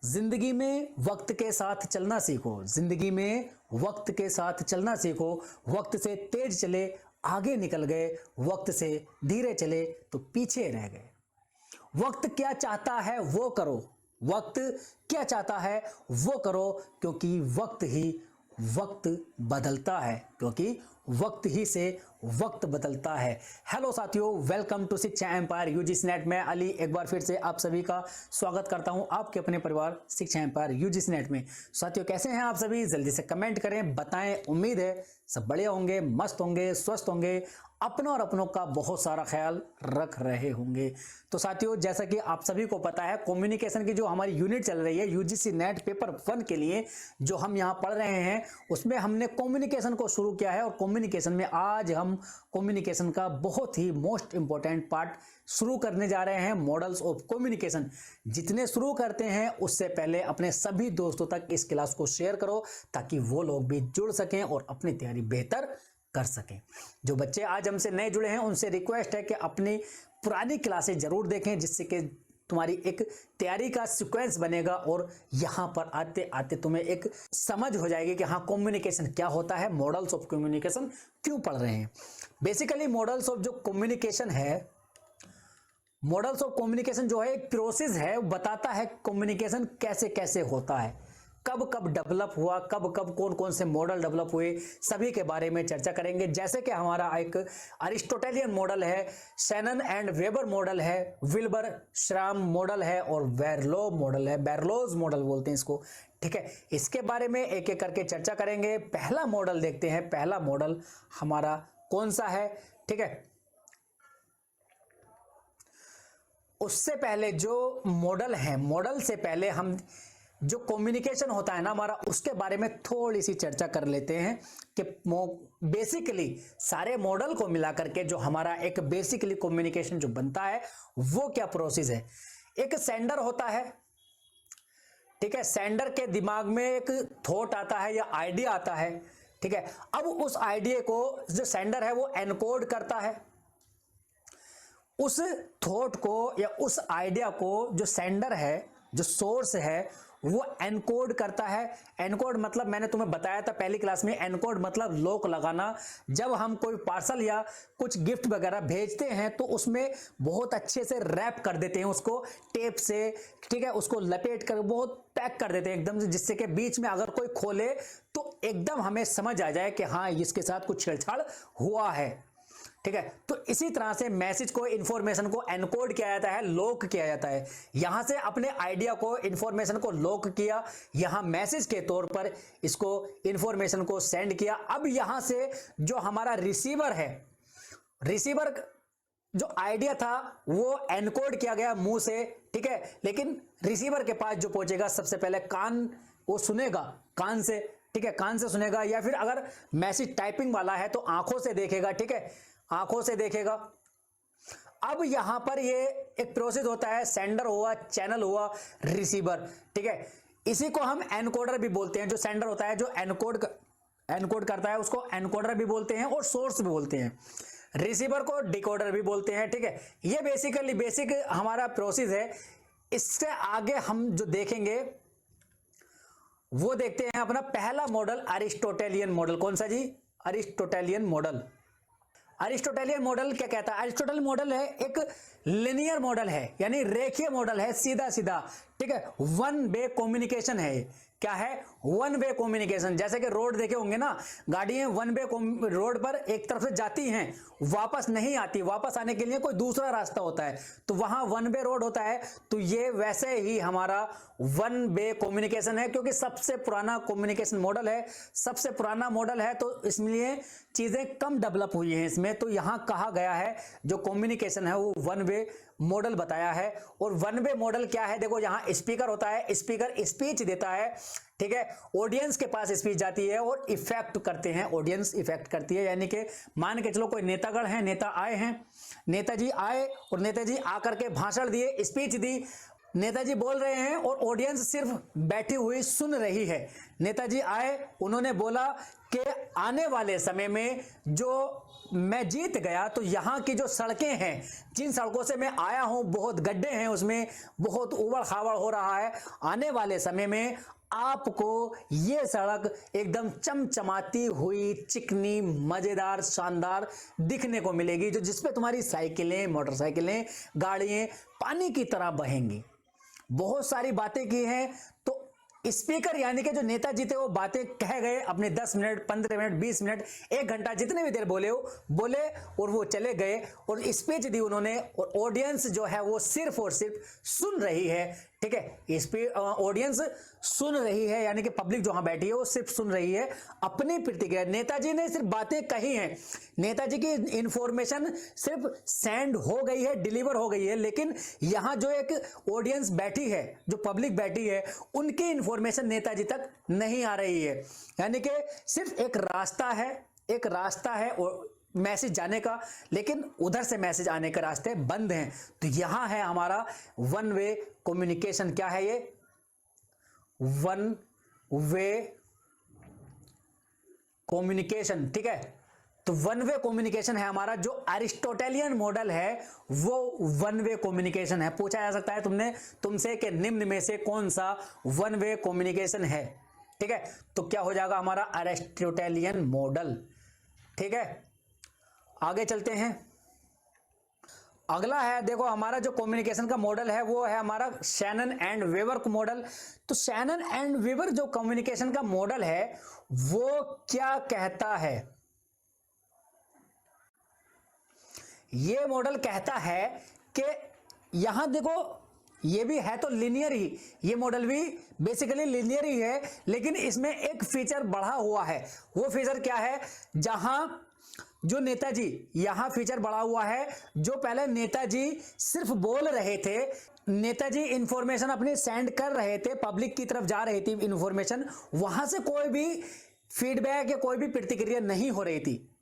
जिंदगी में वक्त के साथ चलना सीखो। जिंदगी में वक्त के साथ चलना सीखो। वक्त से तेज चले आगे निकल गए, वक्त से धीरे चले तो पीछे रह गए। वक्त क्या चाहता है वो करो, वक्त क्या चाहता है वो करो, क्योंकि वक्त बदलता है, क्योंकि वक्त ही से वक्त बदलता है। हेलो साथियों, वेलकम टू शिक्षा एम्पायर यूजीसी नेट। मैं अली एक बार फिर से आप सभी का स्वागत करता हूं आपके अपने परिवार शिक्षा एम्पायर यूजीसी नेट में। साथियों, कैसे हैं आप सभी? जल्दी से कमेंट करें, बताएं। उम्मीद है सब बढ़िया होंगे, मस्त होंगे, स्वस्थ होंगे, अपनों और अपनों का बहुत सारा ख्याल रख रहे होंगे। तो साथियों, जैसा कि आप सभी को पता है, कम्युनिकेशन की जो हमारी यूनिट चल रही है यूजीसी नेट पेपर 1 के लिए जो हम यहां पढ़ रहे हैं, उसमें हमने कम्युनिकेशन को शुरू किया है। और कम्युनिकेशन में आज हम कम्युनिकेशन का बहुत ही मोस्ट इंपॉर्टेंट पार्ट शुरू करने जा रहे हैं, मॉडल्स ऑफ कम्युनिकेशन। जितने शुरू करते हैं उससे पहले अपने सभी दोस्तों तक इस क्लास को शेयर करो, ताकि वो लोग भी जुड़ सकें और अपनी तैयारी बेहतर कर सकें। जो बच्चे आज हमसे नए जुड़े हैं उनसे रिक्वेस्ट है कि अपनी पुरानी क्लासेस जरूर देखें, जिससे कि तुम्हारी एक तैयारी का सीक्वेंस बनेगा और यहां पर आते आते तुम्हें एक समझ हो जाएगी कि हाँ, कम्युनिकेशन क्या होता है, मॉडल्स ऑफ कम्युनिकेशन क्यों पढ़ रहे हैं। बेसिकली मॉडल्स ऑफ जो कम्युनिकेशन है, मॉडल्स ऑफ कम्युनिकेशन जो है एक प्रोसेस है, वो बताता है कम्युनिकेशन कैसे कैसे होता है, कब कब डेवलप हुआ, कब कब कौन कौन से मॉडल डेवलप हुए, सभी के बारे में चर्चा करेंगे। जैसे कि हमारा एक अरिस्टोटेलियन मॉडल है, शैनन एंड वेबर मॉडल है, विल्बर श्राम मॉडल है और बैरलो मॉडल है, बैरलोज मॉडल बोलते हैं इसको। ठीक है, इसके बारे में एक एक करके चर्चा करेंगे। पहला मॉडल देखते हैं, पहला मॉडल हमारा कौन सा है। ठीक है, उससे पहले जो मॉडल है, मॉडल से पहले हम जो कम्युनिकेशन होता है ना हमारा, उसके बारे में थोड़ी सी चर्चा कर लेते हैं कि बेसिकली सारे मॉडल को मिलाकर के जो हमारा एक बेसिकली कम्युनिकेशन जो बनता है वो क्या प्रोसेस है। एक सेंडर होता है, ठीक है, सेंडर के दिमाग में एक थॉट आता है या आइडिया आता है। ठीक है, अब उस आइडिया को जो सेंडर है वो एनकोड करता है, उस थॉट को या उस आइडिया को जो सेंडर है, जो सोर्स है, वो एनकोड करता है। एनकोड मतलब मैंने तुम्हें बताया था पहली क्लास में, एनकोड मतलब लॉक लगाना। जब हम कोई पार्सल या कुछ गिफ्ट वगैरह भेजते हैं तो उसमें बहुत अच्छे से रैप कर देते हैं उसको टेप से, ठीक है, उसको लपेट कर बहुत पैक कर देते हैं एकदम से, जिससे कि बीच में अगर कोई खोले तो एकदम हमें समझ आ जाए कि हाँ, इसके साथ कुछ छेड़छाड़ हुआ है। ठीक है, तो इसी तरह से मैसेज को, इंफॉर्मेशन को एनकोड किया जाता है, लॉक किया जाता है। यहां से अपने आइडिया को, इंफॉर्मेशन को लॉक किया, यहां मैसेज के तौर पर इसको इंफॉर्मेशन को सेंड किया। अब यहां से जो हमारा रिसीवर है, रिसीवर जो आइडिया था वो एनकोड किया गया मुंह से, ठीक है, लेकिन रिसीवर के पास जो पहुंचेगा सबसे पहले कान, वो सुनेगा कान से, ठीक है, कान से सुनेगा, या फिर अगर मैसेज टाइपिंग वाला है तो आंखों से देखेगा, ठीक है, आंखों से देखेगा। अब यहां पर ये एक प्रोसेस होता है, सेंडर हुआ, चैनल हुआ, रिसीवर। ठीक है, इसी को हम एनकोडर भी बोलते हैं। जो सेंडर होता है, जो एनकोड करता है, उसको एनकोडर भी बोलते हैं और सोर्स भी बोलते हैं। रिसीवर को डिकोडर भी बोलते हैं। ठीक है, ये बेसिकली बेसिक हमारा प्रोसेस है। इससे आगे हम जो देखेंगे वो देखते हैं अपना पहला मॉडल, अरिस्टोटेलियन मॉडल। कौन सा जी? Aristotelian model. अरिस्टोटेलियन मॉडल क्या कहता है? अरिस्टोटेलियन मॉडल है एक लिनियर मॉडल है, यानी रेखीय मॉडल है, सीधा सीधा। ठीक है, वन वे कम्युनिकेशन है। क्या है? One way communication. जैसे कि रोड देखे होंगे ना, गाड़ियां वन वे रोड पर एक तरफ से जाती हैं, वापस नहीं आती, वापस आने के लिए कोई दूसरा रास्ता होता है, तो वहां वन वे रोड होता है। तो ये वैसे ही हमारा वन वे कम्युनिकेशन है, क्योंकि सबसे पुराना कम्युनिकेशन मॉडल है, सबसे पुराना मॉडल है, तो इसलिए चीजें कम डेवलप हुई हैं इसमें। तो यहां कहा गया है जो कम्युनिकेशन है वो वन वे मॉडल बताया है। और वन वे मॉडल क्या है? देखो, यहां स्पीकर होता है, स्पीकर स्पीच देता है, ठीक है, ऑडियंस के पास स्पीच जाती है और इफेक्ट करते हैं, ऑडियंस इफेक्ट करती है। यानी कि मान के चलो कोई नेतागण है, नेता आए हैं, नेताजी आए और नेताजी आकर के भाषण दिए, स्पीच दी, नेताजी बोल रहे हैं और ऑडियंस सिर्फ बैठी हुई सुन रही है। नेताजी आए, उन्होंने बोला कि आने वाले समय में जो मैं जीत गया तो यहाँ की जो सड़कें हैं, जिन सड़कों से मैं आया हूं, बहुत गड्ढे हैं, उसमें बहुत उबड़ खाबड़ हो रहा है। आने वाले समय में आपको ये सड़क एकदम चमचमाती हुई, चिकनी, मजेदार, शानदार दिखने को मिलेगी, जो जिसपे तुम्हारी साइकिलें, मोटरसाइकिलें, गाड़ियां पानी की तरह बहेंगी। बहुत सारी बातें की हैं। तो स्पीकर यानी कि जो नेताजी थे वो बातें कह गए, अपने 10 मिनट, 15 मिनट, 20 मिनट, 1 घंटा, जितने भी देर बोले और वो चले गए और स्पीच दी उन्होंने। और ऑडियंस जो है वो सिर्फ और सिर्फ सुन रही है। ठीक है, इस पे ऑडियंस सुन रही है, यानी कि पब्लिक जो वहां बैठी है वो सिर्फ सुन रही है अपनी प्रतिक्रिया। नेताजी ने सिर्फ बातें कही हैं, नेताजी की इंफॉर्मेशन सिर्फ सेंड हो गई है, डिलीवर हो गई है, लेकिन यहां जो एक ऑडियंस बैठी है, जो पब्लिक बैठी है, उनकी इंफॉर्मेशन नेताजी तक नहीं आ रही है। यानी कि सिर्फ एक रास्ता है मैसेज जाने का, लेकिन उधर से मैसेज आने के रास्ते बंद हैं। तो यहां है हमारा वन वे कम्युनिकेशन। क्या है ये? One way communication. ठीक है, तो वन वे कम्युनिकेशन है हमारा। जो अरिस्टोटेलियन मॉडल है वो वन वे कम्युनिकेशन है। पूछा जा सकता है तुमसे कि निम्न में से कौन सा वन वे कम्युनिकेशन है। ठीक है, तो क्या हो जाएगा हमारा? Aristotelian model. ठीक है, आगे चलते हैं। अगला है, देखो हमारा जो कम्युनिकेशन का मॉडल है वो है हमारा शैनन एंड वेबर मॉडल। तो शैनन एंड वेबर जो कम्युनिकेशन का मॉडल है वो क्या कहता है? ये मॉडल कहता है कि यहां देखो, ये भी है तो लिनियर ही, ये मॉडल भी बेसिकली लिनियर ही है, लेकिन इसमें एक फीचर बढ़ा हुआ है। वो फीचर क्या है? जहां जो नेताजी, यहां फीचर बढ़ा हुआ है। जो पहले नेताजी सिर्फ बोल रहे थे, नेताजी इंफॉर्मेशन अपनी सेंड कर रहे थे, पब्लिक की तरफ जा रही थी इंफॉर्मेशन, वहां से कोई भी फीडबैक या कोई भी प्रतिक्रिया नहीं हो रही थी।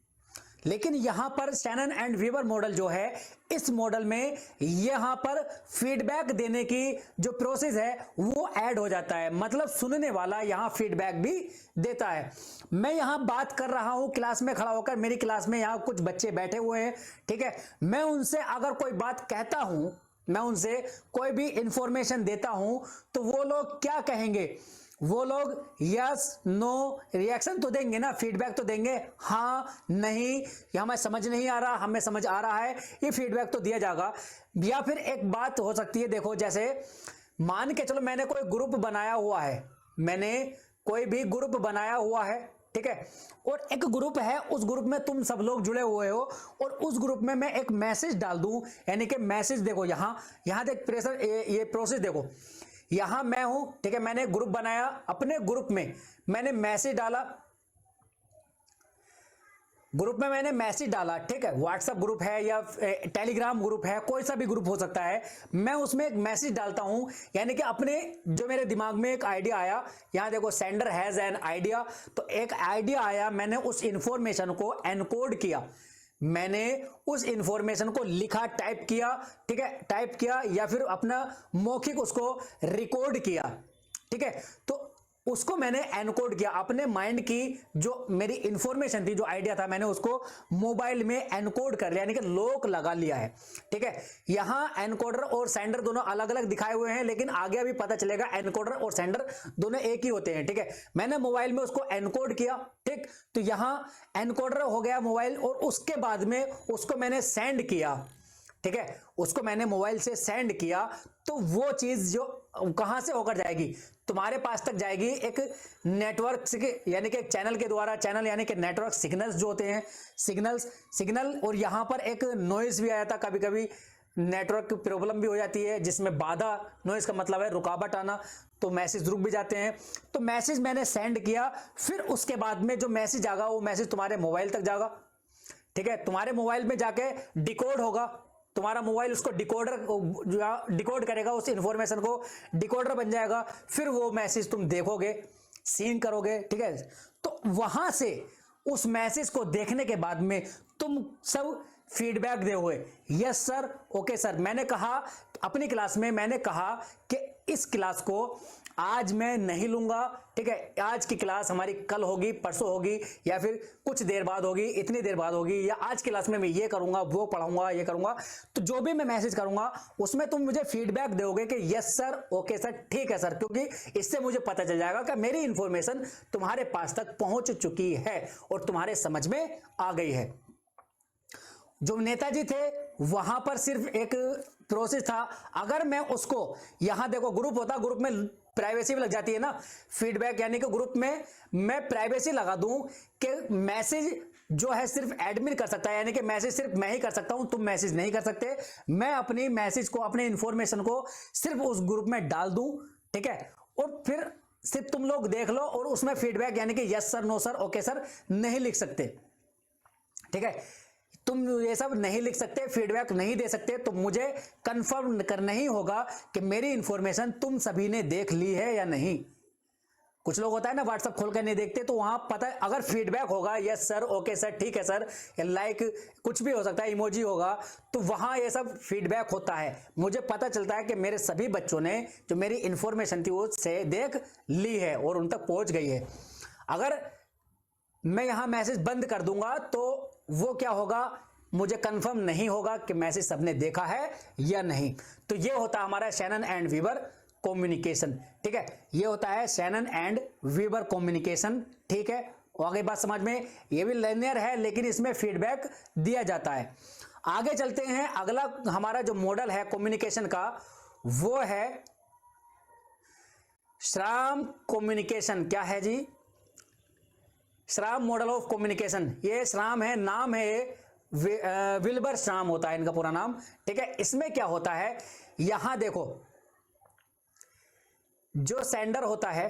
लेकिन यहां पर शैनन एंड वीवर मॉडल जो है, इस मॉडल में यहां पर फीडबैक देने की जो प्रोसेस है वो ऐड हो जाता है। मतलब सुनने वाला यहां फीडबैक भी देता है। मैं यहां बात कर रहा हूं क्लास में खड़ा होकर, मेरी क्लास में यहां कुछ बच्चे बैठे हुए हैं। ठीक है, मैं उनसे अगर कोई बात कहता हूं, मैं उनसे कोई भी इंफॉर्मेशन देता हूं, तो वो लोग क्या कहेंगे? वो लोग यस नो रिएक्शन तो देंगे ना, फीडबैक तो देंगे, हाँ नहीं, ये हमें समझ नहीं आ रहा, हमें समझ आ रहा है, ये फीडबैक तो दिया जाएगा। या फिर एक बात हो सकती है, देखो जैसे मान के चलो मैंने कोई ग्रुप बनाया हुआ है, मैंने कोई भी ग्रुप बनाया हुआ है, ठीक है, और एक ग्रुप है, उस ग्रुप में तुम सब लोग जुड़े हुए हो, और उस ग्रुप में मैं एक मैसेज डाल दूं, यानी कि मैसेज देखो यहां देख प्रेशर, ये प्रोसेस देखो, यहां मैं हूं, ठीक है, मैंने ग्रुप बनाया, अपने ग्रुप में मैंने मैसेज डाला, ग्रुप में मैंने मैसेज डाला, ठीक है, व्हाट्सएप ग्रुप है या टेलीग्राम ग्रुप है, कोई सा भी ग्रुप हो सकता है, मैं उसमें एक मैसेज डालता हूं, यानी कि अपने जो मेरे दिमाग में एक आइडिया आया, यहां देखो सेंडर हैज एन आइडिया, तो एक आइडिया आया, मैंने उस इंफॉर्मेशन को एनकोड किया, मैंने उस इंफॉर्मेशन को लिखा, टाइप किया, ठीक है, टाइप किया या फिर अपना मौखिक उसको रिकॉर्ड किया, ठीक है, तो उसको मैंने एनकोड किया, अपने माइंड की जो मेरी इंफॉर्मेशन थी, जो आइडिया था, मैंने उसको मोबाइल में एनकोड कर लिया, यानी कि लॉक लगा लिया है, ठीक है। यहां एनकोडर और सेंडर दोनों अलग अलग दिखाए हुए हैं, लेकिन आगे अभी पता चलेगा एनकोडर और सेंडर दोनों एक ही होते हैं, ठीक है। मैंने मोबाइल में उसको एनकोड किया, ठीक, तो यहां एनकोडर हो गया मोबाइल, और उसके बाद में उसको मैंने सेंड किया, ठीक है, उसको मैंने मोबाइल से सेंड किया, तो वो चीज जो कहां से होकर जाएगी, तुम्हारे पास तक जाएगी एक नेटवर्क से, यानी कि एक चैनल के द्वारा, चैनल यानी कि नेटवर्क सिग्नल्स जो होते हैं, सिग्नल, और यहां पर एक नॉइज भी आया था, कभी कभी नेटवर्क प्रॉब्लम भी हो जाती है, जिसमें बाधा, नॉइज का मतलब है रुकावट आना, तो मैसेज रुक भी जाते हैं। तो मैसेज मैंने सेंड किया, फिर उसके बाद में जो मैसेज आएगा वो मैसेज तुम्हारे मोबाइल तक जाएगा, ठीक है, तुम्हारे मोबाइल में जाके डिकोड होगा, तुम्हारा मोबाइल उसको डिकोड करेगा, उस इंफॉर्मेशन को डिकोडर बन जाएगा, फिर वो मैसेज तुम देखोगे, सीन करोगे, ठीक है। तो वहां से उस मैसेज को देखने के बाद में तुम सब फीडबैक दे हुए, यस सर, ओके सर। मैंने कहा अपनी क्लास में, मैंने कहा कि इस क्लास को आज मैं नहीं लूंगा, ठीक है। आज की क्लास हमारी कल होगी, परसों होगी, या फिर कुछ देर बाद होगी, इतनी देर बाद होगी, या आज क्लास में मैं ये करूंगा, वो पढ़ाऊंगा, ये करूंगा। तो जो भी मैं मैसेज करूंगा उसमें तुम मुझे फीडबैक दोगे कि यस सर, ओके सर, ठीक है सर, क्योंकि इससे मुझे पता चल जाएगा कि मेरी इंफॉर्मेशन तुम्हारे पास तक पहुंच चुकी है और तुम्हारे समझ में आ गई है। जो नेताजी थे वहां पर सिर्फ एक प्रोसेस था। अगर मैं उसको, यहां देखो ग्रुप होता, ग्रुप में प्राइवेसी भी लग जाती है ना, फीडबैक यानी कि ग्रुप में मैं प्राइवेसी लगा दूं कि मैसेज जो है सिर्फ एडमिन कर सकता है, यानी कि मैसेज सिर्फ मैं ही कर सकता हूं, तुम मैसेज नहीं कर सकते। मैं अपनी मैसेज को, अपने इंफॉर्मेशन को सिर्फ उस ग्रुप में डाल दूं, ठीक है, और फिर सिर्फ तुम लोग देख लो, और उसमें फीडबैक यानी कि yes sir, no sir, okay sir नहीं लिख सकते, ठीक है। तुम ये सब नहीं लिख सकते, फीडबैक नहीं दे सकते, तो मुझे कंफर्म करना ही होगा कि मेरी इंफॉर्मेशन तुम सभी ने देख ली है या नहीं। कुछ लोग होता है ना व्हाट्सएप खोल कर नहीं देखते, तो वहां पता है अगर फीडबैक होगा यस सर, ओके सर, ठीक है सर, या लाइक कुछ भी हो सकता है, इमोजी होगा, तो वहां ये सब फीडबैक होता है। मुझे पता चलता है कि मेरे सभी बच्चों ने जो मेरी इंफॉर्मेशन थी वो से देख ली है और उन तक पहुंच गई है। अगर मैं यहां मैसेज बंद कर दूंगा तो वो क्या होगा, मुझे कंफर्म नहीं होगा कि मैसेज सबने देखा है या नहीं। तो ये होता है हमारा शैनन एंड वीवर कम्युनिकेशन, ठीक है। ये होता है शैनन एंड वीवर कम्युनिकेशन, ठीक है। और आगे बात समझ में, ये भी लिनियर है लेकिन इसमें फीडबैक दिया जाता है। आगे चलते हैं, अगला हमारा जो मॉडल है कम्युनिकेशन का वो है श्राम कम्युनिकेशन। क्या है जी? श्राम मॉडल ऑफ कम्युनिकेशन। ये श्राम है, नाम है विल्बर श्राम होता है इनका पूरा नाम, ठीक है। इसमें क्या होता है, यहां देखो जो सेंडर होता है,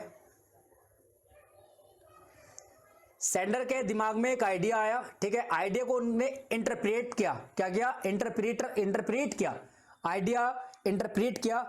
सेंडर के दिमाग में एक आइडिया आया, ठीक है। आइडिया को उन्होंने इंटरप्रेट किया, क्या किया? इंटरप्रेट किया, आइडिया इंटरप्रेट किया,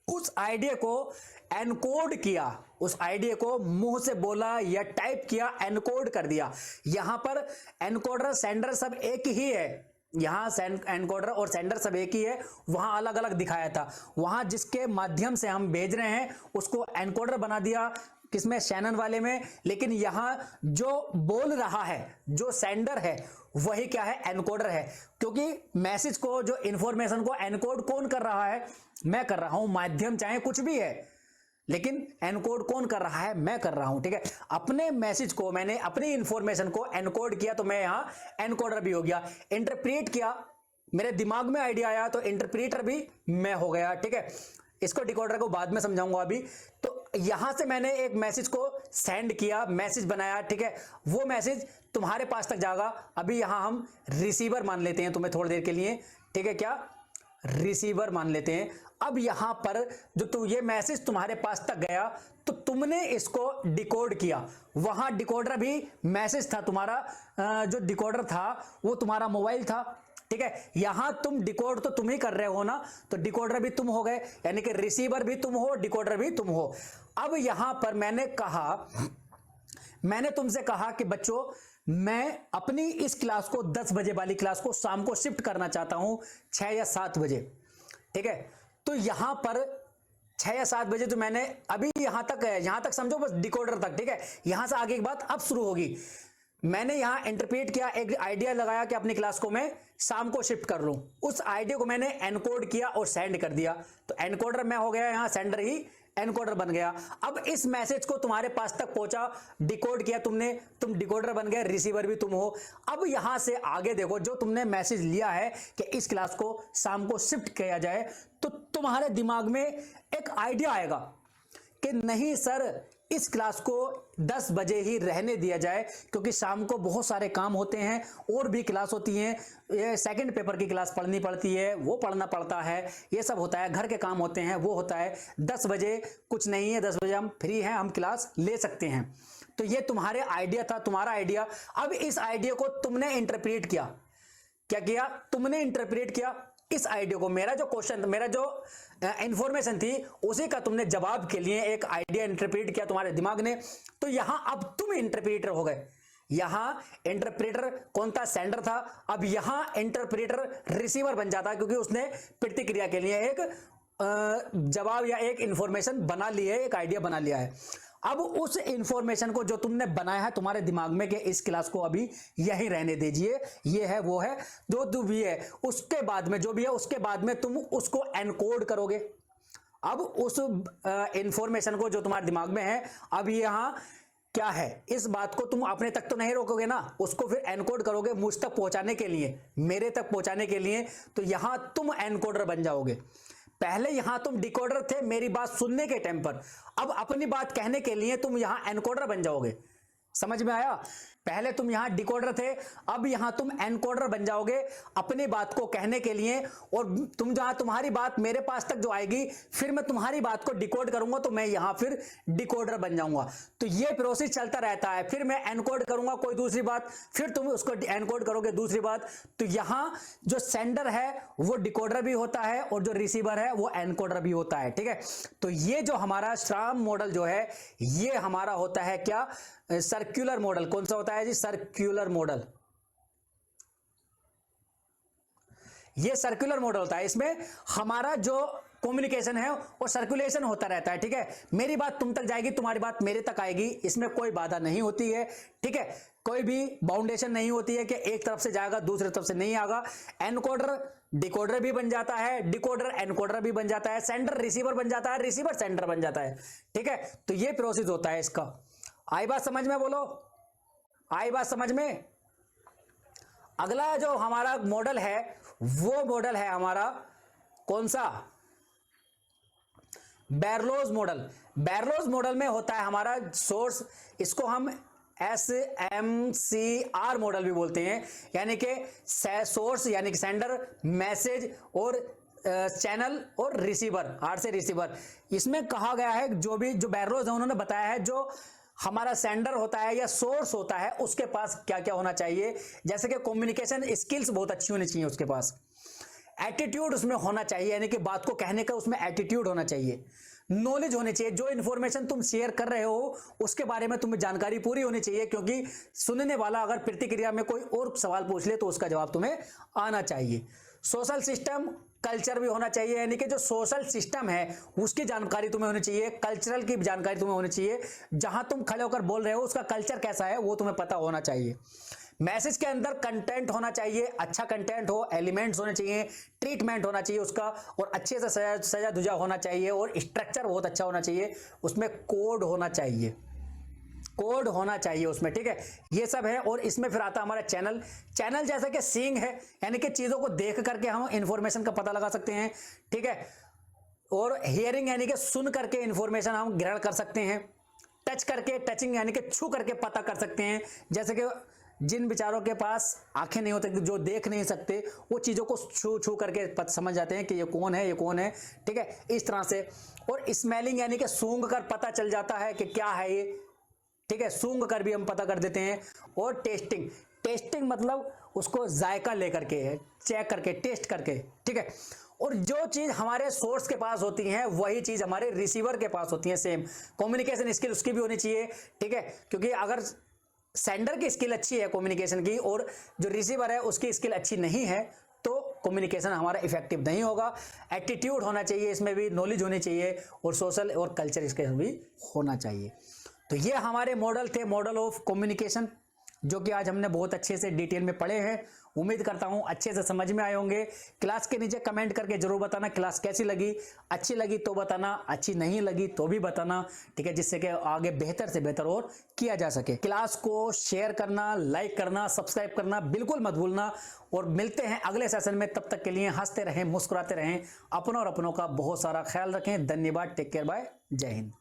उस आइडिया को एनकोड किया, उस आइडिया को मुंह से बोला या टाइप किया, एनकोड कर दिया। यहां पर एनकोडर सेंडर सब एक ही है, यहां एनकोडर और सेंडर सब एक ही है, वहां अलग अलग दिखाया था। वहां जिसके माध्यम से हम भेज रहे हैं उसको एनकोडर बना दिया, किसमें? शैनन वाले में। लेकिन यहां जो बोल रहा है, जो सेंडर है, वही क्या है? एनकोडर है। क्योंकि मैसेज को, जो इंफॉर्मेशन को एनकोड कौन कर रहा है? मैं कर रहा हूं। माध्यम चाहे कुछ भी है, लेकिन एनकोड कौन कर रहा है? मैं कर रहा हूं, ठीक है। अपने मैसेज को, मैंने अपनी इंफॉर्मेशन को एनकोड किया तो मैं यहां एनकोडर भी हो गया। इंटरप्रेट किया, मेरे दिमाग में आइडिया आया तो इंटरप्रेटर भी मैं हो गया, ठीक है। इसको डिकोडर को बाद में समझाऊंगा अभी। तो यहां से मैंने एक मैसेज को सेंड किया, मैसेज बनाया, ठीक है। वो मैसेज तुम्हारे पास तक जाएगा। अभी यहां हम रिसीवर मान लेते हैं तुम्हें थोड़ी देर के लिए, ठीक है। क्या? रिसीवर मान लेते हैं। अब यहां पर जो ये मैसेज तुम्हारे पास तक गया तो तुमने इसको डिकोड किया। वहां डिकोडर भी मैसेज था तुम्हारा, जो डिकोडर था वो तुम्हारा मोबाइल था, ठीक है। यहां तुम डिकोड तो तुम ही कर रहे हो ना, तो डिकोडर भी तुम हो गए, यानी कि रिसीवर भी तुम हो, डिकोडर भी तुम हो। अब यहां पर मैंने तुमसे कहा कि बच्चों मैं अपनी इस क्लास को 10 बजे वाली क्लास को शाम को शिफ्ट करना चाहता हूं 6 या 7 बजे, ठीक है। तो यहां पर 6 या 7 बजे तो मैंने अभी यहां तक समझो बस डिकोडर तक, ठीक है। यहां से आगे की बात अब शुरू होगी। मैंने यहां इंटरप्रेट किया, एक आइडिया लगाया कि अपनी क्लास को मैं शाम को शिफ्ट कर लूं। उस आइडिया को मैंने एनकोड किया और सेंड कर दिया, तो एनकोडर मैं हो गया, यहां सेंडर ही एनकोडर बन गया। अब इस मैसेज को तुम्हारे पास तक पहुंचा, डिकोड किया तुमने, तुम डिकोडर बन गए, रिसीवर भी तुम हो। अब यहां से आगे देखो, जो तुमने मैसेज लिया है कि इस क्लास को शाम को शिफ्ट किया जाए, तो तुम्हारे दिमाग में एक आइडिया आएगा कि नहीं सर, इस क्लास को 10 बजे ही रहने दिया जाए, क्योंकि शाम को बहुत सारे काम होते हैं और भी क्लास होती हैं, ये सेकंड पेपर की क्लास पढ़नी पड़ती है, वो पढ़ना पड़ता है, ये सब होता है, घर के काम होते हैं, वो होता है। 10 बजे कुछ नहीं है, 10 बजे हम फ्री हैं, हम क्लास ले सकते हैं। तो ये तुम्हारे आइडिया था, तुम्हारा आइडिया। अब इस आइडिया को तुमने इंटरप्रेट किया, क्या किया? तुमने इंटरप्रेट किया इस आइडिया को। मेरा जो क्वेश्चन, मेरा जो इंफॉर्मेशन थी उसी का तुमने जवाब के लिए एक आइडिया इंटरप्रेट किया तुम्हारे दिमाग ने। तो यहां अब तुम इंटरप्रेटर हो गए। यहां इंटरप्रेटर कौन था? सेंडर था। अब यहां इंटरप्रेटर रिसीवर बन जाता, क्योंकि उसने प्रतिक्रिया के लिए एक जवाब या एक इंफॉर्मेशन बना ली है, एक आइडिया बना लिया है। अब उस इंफॉर्मेशन को जो तुमने बनाया है तुम्हारे दिमाग में कि इस क्लास को अभी यही रहने दीजिए, ये है वो है जो भी है, उसके बाद में जो भी है उसके बाद में तुम उसको एनकोड करोगे। अब उस इंफॉर्मेशन को जो तुम्हारे दिमाग में है, अब यहां क्या है, इस बात को तुम अपने तक तो नहीं रोकोगे ना, उसको फिर एनकोड करोगे मुझ तक पहुंचाने के लिए, मेरे तक पहुंचाने के लिए। तो यहां तुम एनकोडर बन जाओगे। पहले यहां तुम डिकोडर थे मेरी बात सुनने के टाइम पर, अब अपनी बात कहने के लिए तुम यहां एनकोडर बन जाओगे। समझ में आया? पहले तुम यहां डिकोडर थे, अब यहां तुम एनकोडर बन जाओगे अपनी बात को कहने के लिए। और तुम जहां तुम्हारी बात मेरे पास तक जो आएगी, फिर मैं तुम्हारी बात को डिकोड करूंगा तो मैं यहां फिर डिकोडर बन जाऊंगा। तो ये प्रोसेस चलता रहता है। फिर मैं एनकोड करूंगा कोई दूसरी बात, फिर तुम उसको एनकोड करोगे दूसरी बात। तो यहां जो सेंडर है वो डिकोडर भी होता है और जो रिसीवर है वो एनकोडर भी होता है। ठीक है, तो ये जो हमारा स्ट्राम मॉडल जो है ये हमारा होता है क्या, सर्कुलर मॉडल। कौन सा होता है जी? Circular model. ये सर्कुलर मॉडल होता है, इसमें हमारा जो कम्युनिकेशन है वो सर्कुलेशन होता रहता है। ठीक है, मेरी बात तुम तक जाएगी, तुम्हारी बात मेरे तक आएगी, इसमें कोई बाधा नहीं होती है। ठीक है, कोई भी बाउंडेशन नहीं होती है कि एक तरफ से जाएगा दूसरी तरफ से नहीं आएगा। एनकोडर डिकोडर भी बन जाता है, डिकोडर एनकोडर भी बन जाता है, सेंडर रिसीवर बन जाता है, रिसीवर सेंडर बन जाता है। ठीक है, तो ये प्रोसेस होता है इसका। आई बात समझ में? बोलो, आई बात समझ में? अगला जो हमारा मॉडल है वो मॉडल है हमारा कौन सा? बैरलोज मॉडल। बैरलोज मॉडल में होता है हमारा सोर्स, इसको हम SMCR मॉडल भी बोलते हैं, यानी कि सोर्स यानी कि सेंडर, मैसेज और चैनल और रिसीवर, आर से रिसीवर। इसमें कहा गया है जो बैरलोज है उन्होंने बताया है जो हमारा सेंडर होता है या सोर्स होता है उसके पास क्या क्या होना चाहिए। जैसे कि कम्युनिकेशन स्किल्स बहुत अच्छी होनी चाहिए उसके पास, एटीट्यूड उसमें होना चाहिए, यानी कि बात को कहने का उसमें एटीट्यूड होना चाहिए, नॉलेज होनी चाहिए, जो इन्फॉर्मेशन तुम शेयर कर रहे हो उसके बारे में तुम्हें जानकारी पूरी होनी चाहिए, क्योंकि सुनने वाला अगर प्रतिक्रिया में कोई और सवाल पूछ ले तो उसका जवाब तुम्हें आना चाहिए। सोशल सिस्टम कल्चर भी होना चाहिए, यानी कि जो सोशल सिस्टम है उसकी जानकारी तुम्हें होनी चाहिए, कल्चरल की जानकारी तुम्हें होनी चाहिए, जहां तुम खड़े होकर बोल रहे हो उसका कल्चर कैसा है वो तुम्हें पता होना चाहिए। मैसेज के अंदर कंटेंट होना चाहिए, अच्छा कंटेंट हो, एलिमेंट्स होने चाहिए, ट्रीटमेंट होना चाहिए उसका, और अच्छे से सजा धुजा होना चाहिए, और स्ट्रक्चर बहुत अच्छा होना चाहिए, उसमें कोड होना चाहिए, कोड होना चाहिए उसमें। ठीक है, ये सब है। और इसमें फिर आता हमारा चैनल। चैनल जैसा कि सीइंग है, यानी कि चीजों को देख करके हम इंफॉर्मेशन का पता लगा सकते हैं। ठीक है, और हियरिंग यानी कि सुन करके इंफॉर्मेशन हम ग्रहण कर सकते हैं। टच करके, टचिंग यानी कि छू करके पता कर सकते हैं। जैसे कि जिन बेचारों के पास आंखें नहीं होती, जो देख नहीं सकते, वो चीज़ों को छू करके समझ जाते हैं कि ये कौन है, ये कौन है। ठीक है, इस तरह से। और स्मेलिंग यानी कि सूंघ कर पता चल जाता है कि क्या है ये। ठीक है, सूंघ कर भी हम पता कर देते हैं। और टेस्टिंग, टेस्टिंग मतलब उसको जायका लेकर के, चेक करके, टेस्ट करके। ठीक है, और जो चीज हमारे सोर्स के पास होती है वही चीज हमारे रिसीवर के पास होती है। सेम कम्युनिकेशन स्किल उसकी भी होनी चाहिए। ठीक है, क्योंकि अगर सेंडर की स्किल अच्छी है कम्युनिकेशन की और जो रिसीवर है उसकी स्किल अच्छी नहीं है तो कम्युनिकेशन हमारा इफेक्टिव नहीं होगा। एटीट्यूड होना चाहिए, इसमें भी नॉलेज होनी चाहिए, और सोशल और कल्चर इसके भी होना चाहिए। तो ये हमारे मॉडल थे, मॉडल ऑफ कम्युनिकेशन, जो कि आज हमने बहुत अच्छे से डिटेल में पढ़े हैं। उम्मीद करता हूं अच्छे से समझ में आए होंगे। क्लास के नीचे कमेंट करके जरूर बताना क्लास कैसी लगी। अच्छी लगी तो बताना, अच्छी नहीं लगी तो भी बताना। ठीक है, जिससे कि आगे बेहतर से बेहतर और किया जा सके। क्लास को शेयर करना, लाइक करना, सब्सक्राइब करना बिल्कुल मत भूलना। और मिलते हैं अगले सेशन में, तब तक के लिए हंसते रहें, मुस्कुराते रहें, अपनों और अपनों का बहुत सारा ख्याल रखें। धन्यवाद, टेक केयर, बाय, जय हिंद।